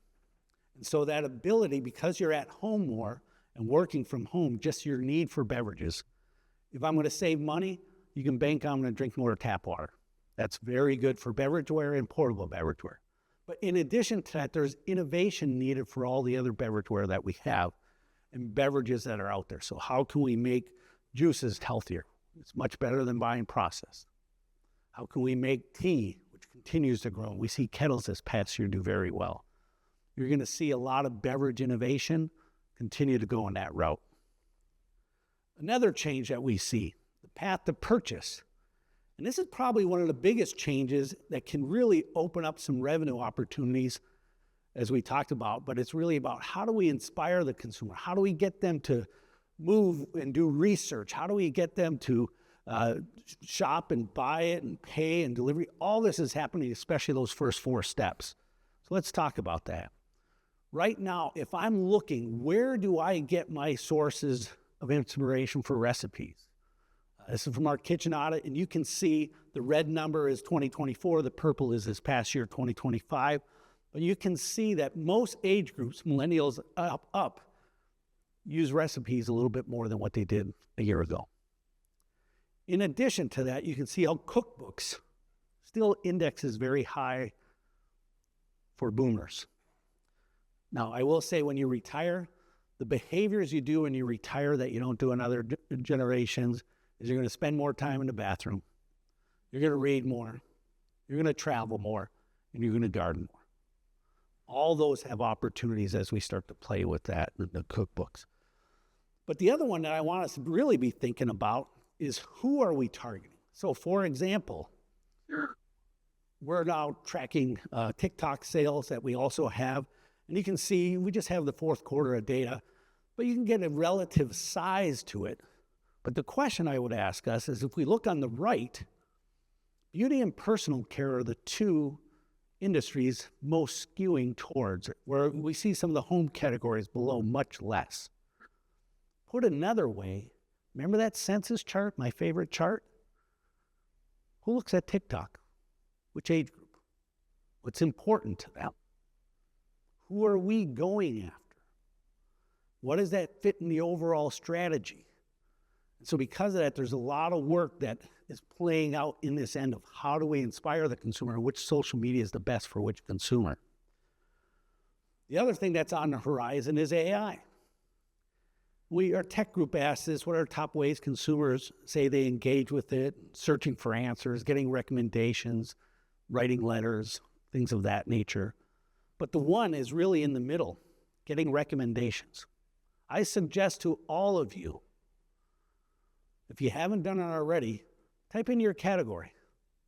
B: And so that ability, because you're at home more and working from home, just your need for beverages. If I'm going to save money, you can bank on I'm going to drink more tap water. That's very good for beverageware and portable beverageware. But in addition to that, there's innovation needed for all the other beverageware that we have and beverages that are out there. So how can we make juices healthier? It's much better than buying processed. How can we make tea, which continues to grow? We see kettles this past year do very well. You're going to see a lot of beverage innovation continue to go in that route. Another change that we see, the path to purchase. And this is probably one of the biggest changes that can really open up some revenue opportunities as we talked about, but it's really about how do we inspire the consumer? How do we get them to move and do research? How do we get them to shop and buy it and pay and delivery? All this is happening, especially those first 4 steps. So let's talk about that. Right now, if I'm looking, where do I get my sources of inspiration for recipes? This is from our kitchen audit, and you can see the red number is 2024, the purple is this past year, 2025. But you can see that most age groups, millennials up, use recipes a little bit more than what they did a year ago. In addition to that, you can see how cookbooks still indexes very high for boomers. Now, I will say when you retire, the behaviors you do when you retire that you don't do in other generations is you're going to spend more time in the bathroom, you're going to read more, you're going to travel more, and you're going to garden more. All those have opportunities as we start to play with that in the cookbooks. But the other one that I want us to really be thinking about is who are we targeting? So for example, we're now tracking TikTok sales that we also have. And you can see we just have the 4th quarter of data, but you can get a relative size to it. But the question I would ask us is if we look on the right, beauty and personal care are the 2 industries most skewing towards it, where we see some of the home categories below much less. Put another way, remember that census chart, my favorite chart? Who looks at TikTok? Which age group? What's important to them? Who are we going after? What does that fit in the overall strategy? And so because of that, there's a lot of work that is playing out in this end of how do we inspire the consumer and which social media is the best for which consumer. The other thing that's on the horizon is AI. Our tech group asked this, what are top ways consumers say they engage with it, searching for answers, getting recommendations, writing letters, things of that nature. But the one is really in the middle, getting recommendations. I suggest to all of you, if you haven't done it already, type in your category.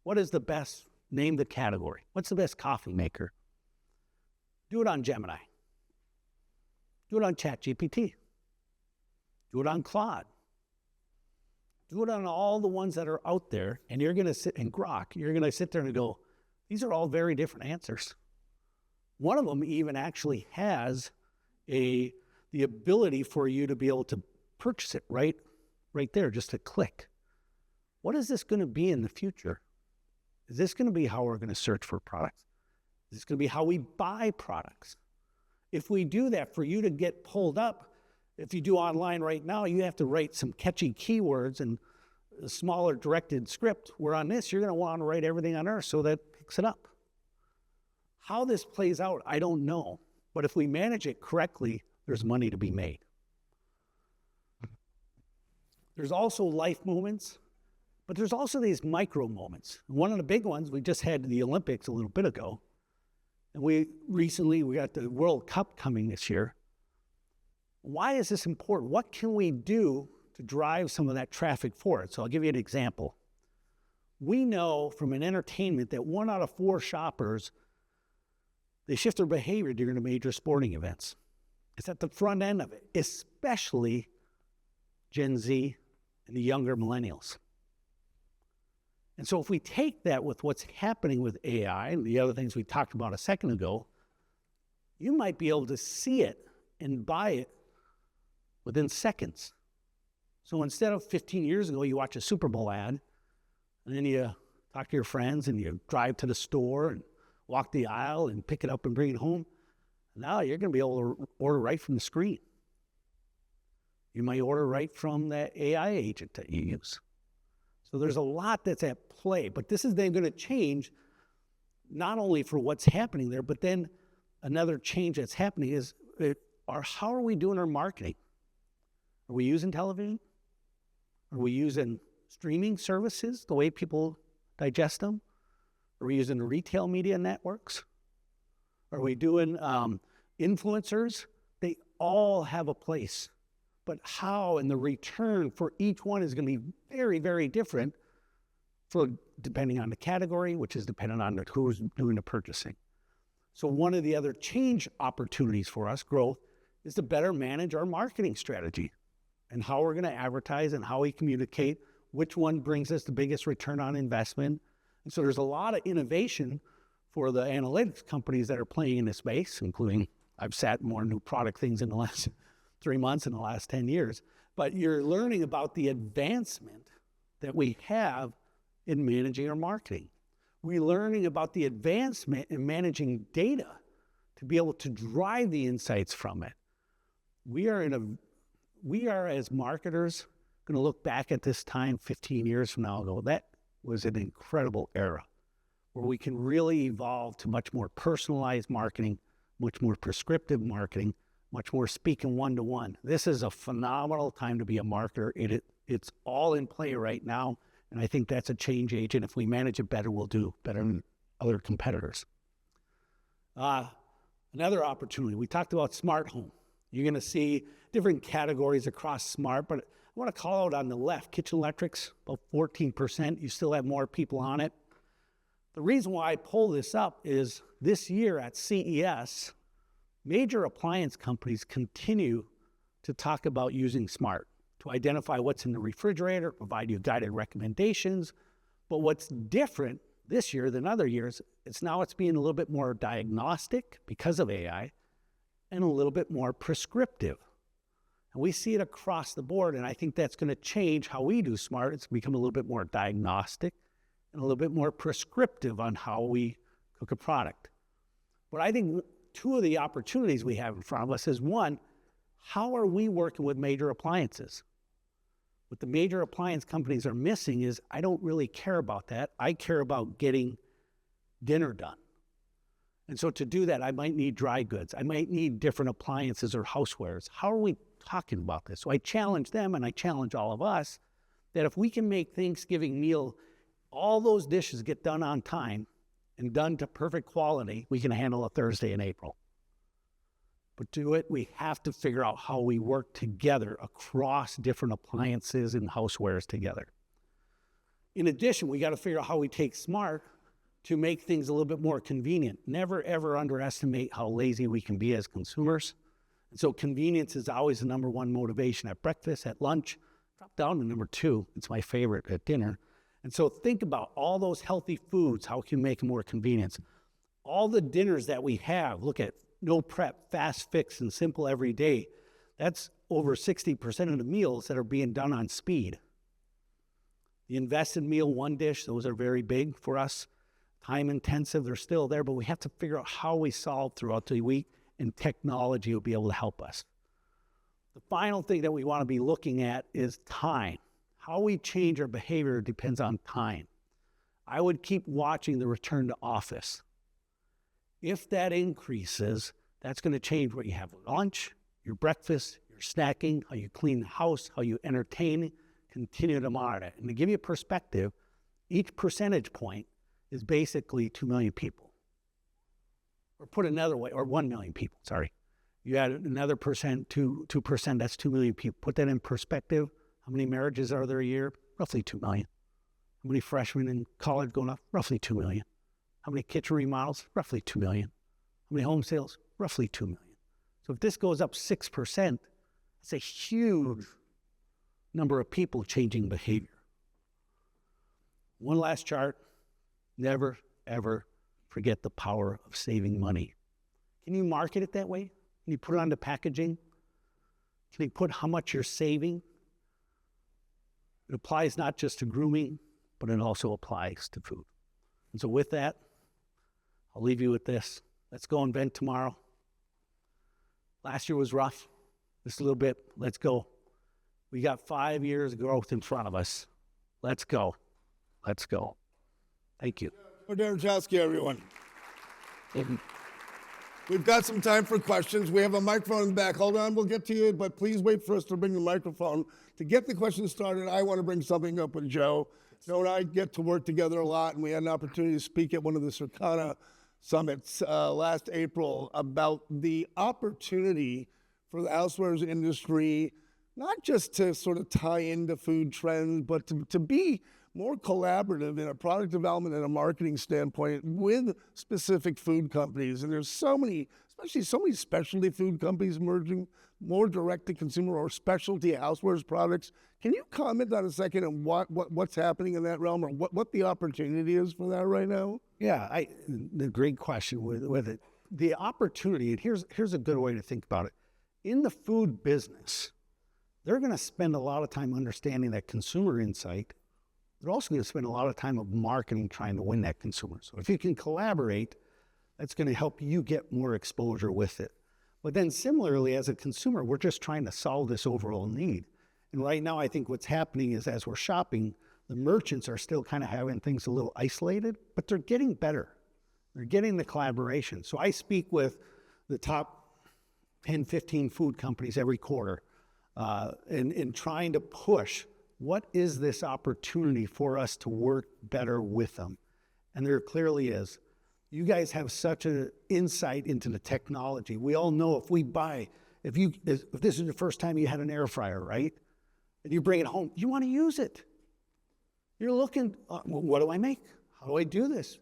B: What is the best? Name the category. What's the best coffee maker? Do it on Gemini. Do it on ChatGPT. Do it on Claude. Do it on all the ones that are out there, and you're going to sit, and Grok, you're going to sit there and go, these are all very different answers. One of them even actually has the ability for you to be able to purchase it right there, just a click. What is this going to be in the future? Is this going to be how we're going to search for products? Is this going to be how we buy products? If we do that, for you to get pulled up, if you do online right now, you have to write some catchy keywords and a smaller directed script, where on this, you're going to want to write everything on Earth so that it picks it up. How this plays out, I don't know. But if we manage it correctly, there's money to be made. There's also life moments, but there's also these micro moments. One of the big ones, we just had the Olympics a little bit ago. And we got the World Cup coming this year. Why is this important? What can we do to drive some of that traffic forward? So I'll give you an example. We know from an entertainment that 1 out of 4 shoppers, they shift their behavior during the major sporting events. It's at the front end of it, especially Gen Z and the younger millennials. And so if we take that with what's happening with AI and the other things we talked about a second ago, you might be able to see it and buy it within seconds. So instead of 15 years ago, you watch a Super Bowl ad, and then you talk to your friends and you drive to the store and walk the aisle and pick it up and bring it home. Now you're going to be able to order right from the screen. You might order right from that AI agent that you use. So there's a lot that's at play, but this is then going to change not only for what's happening there, but then another change that's happening is how are we doing our marketing? Are we using television? Are we using streaming services, the way people digest them? Are we using the retail media networks? Are we doing influencers? They all have a place. But how and the return for each one is going to be very, very different depending on the category, which is dependent on who's doing the purchasing. So one of the other change opportunities for us, growth, is to better manage our marketing strategy and how we're going to advertise and how we communicate, which one brings us the biggest return on investment. And so there's a lot of innovation for the analytics companies that are playing in this space, including I've sat more new product things in the last 3 months in the last 10 years. But you're learning about the advancement that we have in managing our marketing. We're learning about the advancement in managing data to be able to drive the insights from it. We are as marketers going to look back at this time 15 years from now and go, that was an incredible era where we can really evolve to much more personalized marketing, much more prescriptive marketing, much more speaking one-to-one. This is a phenomenal time to be a marketer. It's all in play right now, and I think that's a change agent. If we manage it better, we'll do better than other competitors. Another opportunity, we talked about smart home. You're going to see different categories across smart, but I want to call out on the left, kitchen electrics, about 14%. You still have more people on it. The reason why I pull this up is this year at CES, major appliance companies continue to talk about using smart to identify what's in the refrigerator, provide you guided recommendations. But what's different this year than other years, it's being a little bit more diagnostic because of AI and a little bit more prescriptive. And we see it across the board, and I think that's going to change how we do smart. It's become a little bit more diagnostic and a little bit more prescriptive on how we cook a product. But I think two of the opportunities we have in front of us is, one, how are we working with major appliances? What the major appliance companies are missing is, I don't really care about that. I care about getting dinner done. And so to do that, I might need dry goods. I might need different appliances or housewares. How are we talking about this. So I challenge them and I challenge all of us that if we can make Thanksgiving meal, all those dishes get done on time and done to perfect quality, we can handle a Thursday in April. But to do it, we have to figure out how we work together across different appliances and housewares together. In addition, we got to figure out how we take smart to make things a little bit more convenient. Never, ever underestimate how lazy we can be as consumers. And so convenience is always the number one motivation at breakfast, at lunch. Drop down to number 2. It's my favorite at dinner. And so think about all those healthy foods, how can we make them more convenient? All the dinners that we have, look at no prep, fast fix, and simple every day. That's over 60% of the meals that are being done on speed. The invested meal, one dish, those are very big for us. Time intensive, they're still there, but we have to figure out how we solve throughout the week, and technology will be able to help us. The final thing that we want to be looking at is time. How we change our behavior depends on time. I would keep watching the return to office. If that increases, that's going to change what you have for lunch, your breakfast, your snacking, how you clean the house, how you entertain, continue to monitor it. And to give you a perspective, each percentage point is basically 2 million people. Or put another way, or 1 million people, sorry. You add another percent, 2%, that's 2 million people. Put that in perspective. How many marriages are there a year? Roughly 2 million. How many freshmen in college going up? Roughly 2 million. How many kitchen remodels? Roughly 2 million. How many home sales? Roughly 2 million. So if this goes up 6%, that's a huge number of people changing behavior. One last chart. Never, ever forget the power of saving money. Can you market it that way? Can you put it on the packaging? Can you put how much you're saving? It applies not just to grooming, but it also applies to food. And so with that, I'll leave you with this. Let's go invent tomorrow. Last year was rough. Just a little bit. Let's go. We got 5 years of growth in front of us. Let's go. Let's go. Thank you.
A: Derochowski, everyone. We've got some time for questions. We have a microphone in the back. Hold on, we'll get to you, but please wait for us to bring the microphone. To get the questions started, I want to bring something up with Joe. Joe and I get to work together a lot, and we had an opportunity to speak at one of the Circana summits last April about the opportunity for the housewares industry, not just to sort of tie into food trends, but to be more collaborative in a product development and a marketing standpoint with specific food companies. And there's so many, especially so many specialty food companies emerging, more direct-to-consumer or specialty housewares products. Can you comment on a second on what's happening in that realm, or what the opportunity is for that right now?
B: Yeah, the great question with it. The opportunity, and here's a good way to think about it. In the food business, they're going to spend a lot of time understanding that consumer insight. They're also going to spend a lot of time of marketing trying to win that consumer. So if you can collaborate, that's going to help you get more exposure with it. But then similarly, as a consumer, we're just trying to solve this overall need. And right now, I think what's happening is as we're shopping, the merchants are still kind of having things a little isolated, but they're getting better. They're getting the collaboration. So I speak with the top 10, 15 food companies every quarter in trying to push what is this opportunity for us to work better with them. And there clearly is. You guys have such an insight into the technology. We all know if this is the first time you had an air fryer, right? And you bring it home, you want to use it. You're looking, what do I make? How do I do this?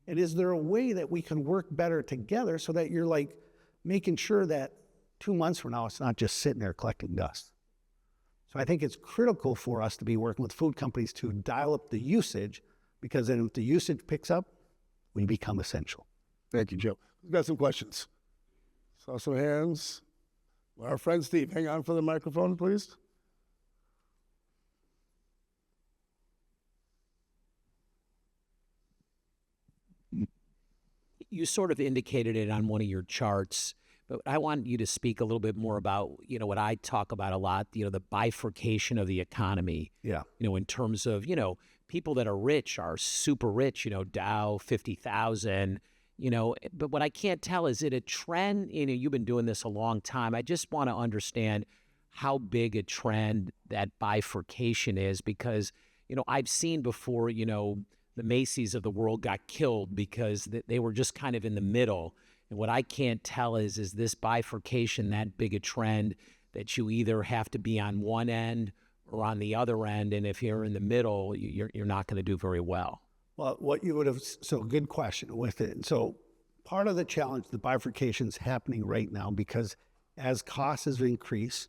B: And is there a way that we can work better together so that you're like making sure that 2 months from now, it's not just sitting there collecting dust? So I think it's critical for us to be working with food companies to dial up the usage, because then if the usage picks up, we become essential.
A: Thank you, Joe. We've got some questions. Saw some hands. Our friend Steve, hang on for the microphone, please.
C: You sort of indicated it on one of your charts, but I want you to speak a little bit more about, what I talk about a lot, the bifurcation of the economy.
B: Yeah.
C: In terms of, people that are rich are super rich, Dow 50,000, but what I can't tell, is it a trend? You've been doing this a long time. I just want to understand, how big a trend that bifurcation is, because, I've seen before, the Macy's of the world got killed because they were just kind of in the middle. And what I can't tell is this bifurcation that big a trend that you either have to be on one end or on the other end, and if you're in the middle, you're not going to do very well?
B: Well, what you would have, so good question with it. So part of the challenge, the bifurcation is happening right now because as costs have increased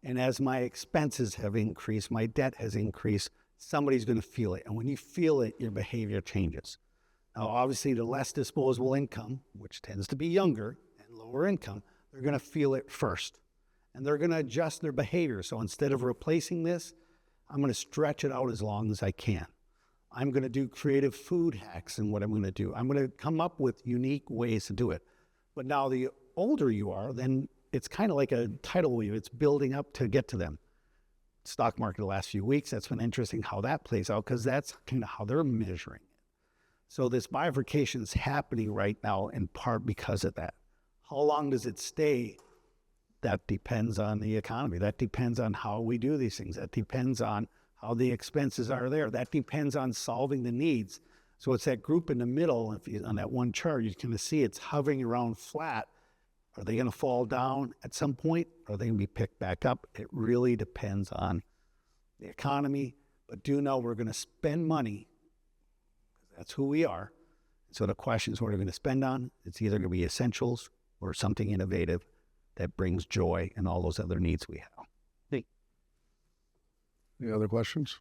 B: and as my expenses have increased, my debt has increased, somebody's going to feel it. And when you feel it, your behavior changes. Now, obviously, the less disposable income, which tends to be younger and lower income, they're going to feel it first. And they're going to adjust their behavior. So instead of replacing this, I'm going to stretch it out as long as I can. I'm going to do creative food hacks in what I'm going to do. I'm going to come up with unique ways to do it. But now the older you are, then it's kind of like a tidal wave. It's building up to get to them. Stock market the last few weeks, that's been interesting how that plays out because that's kind of how they're measuring it. So this bifurcation is happening right now in part because of that. How long does it stay? That depends on the economy. That depends on how we do these things. That depends on how the expenses are there. That depends on solving the needs. So it's that group in the middle. If you, on that one chart, you can see it's hovering around flat. Are they going to fall down at some point? Are they going to be picked back up? It really depends on the economy. But do know we're going to spend money. That's who we are. So the question is what are we going to spend on? It's either going to be essentials or something innovative that brings joy and all those other needs we have.
A: Any other questions?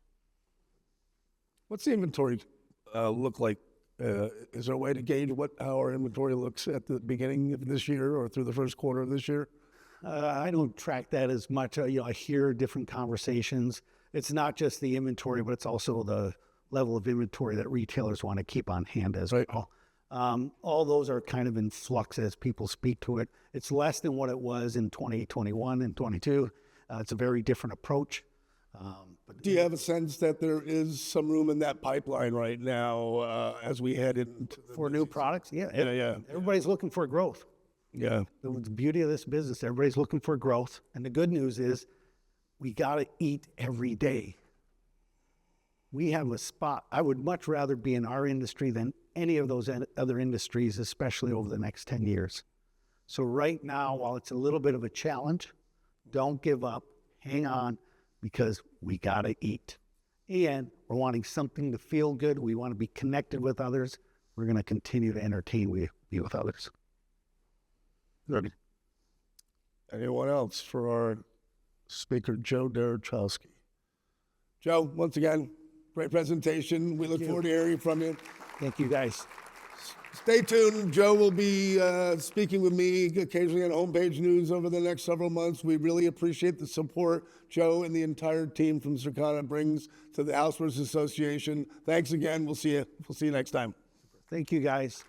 A: What's the inventory look like? Is there a way to gauge how our inventory looks at the beginning of this year or through the first quarter of this year?
B: I don't track that as much. I hear different conversations. It's not just the inventory, but it's also the level of inventory that retailers want to keep on hand as well. All those are kind of in flux as people speak to it. It's less than what it was in 2021 and 22. It's a very different approach.
A: Do you have a sense that there is some room in that pipeline right now as we head into
B: for new products? Yeah.
A: Yeah.
B: Everybody's looking for growth.
A: Yeah.
B: The beauty of this business, everybody's looking for growth. And the good news is we got to eat every day. We have a spot. I would much rather be in our industry than any of those other industries, especially over the next 10 years. So right now, while it's a little bit of a challenge, don't give up, hang on, because we got to eat. And we're wanting something to feel good. We want to be connected with others. We're going to continue to entertain you with others.
A: Good. Anyone else for our speaker, Joe Derochowski? Joe, once again, great presentation. We look forward to hearing from you.
B: Thank you, guys.
A: Stay tuned. Joe will be speaking with me occasionally on Homepage News over the next several months. We really appreciate the support Joe and the entire team from Circana brings to the Housewares Association. Thanks again. We'll see you next time.
B: Thank you, guys.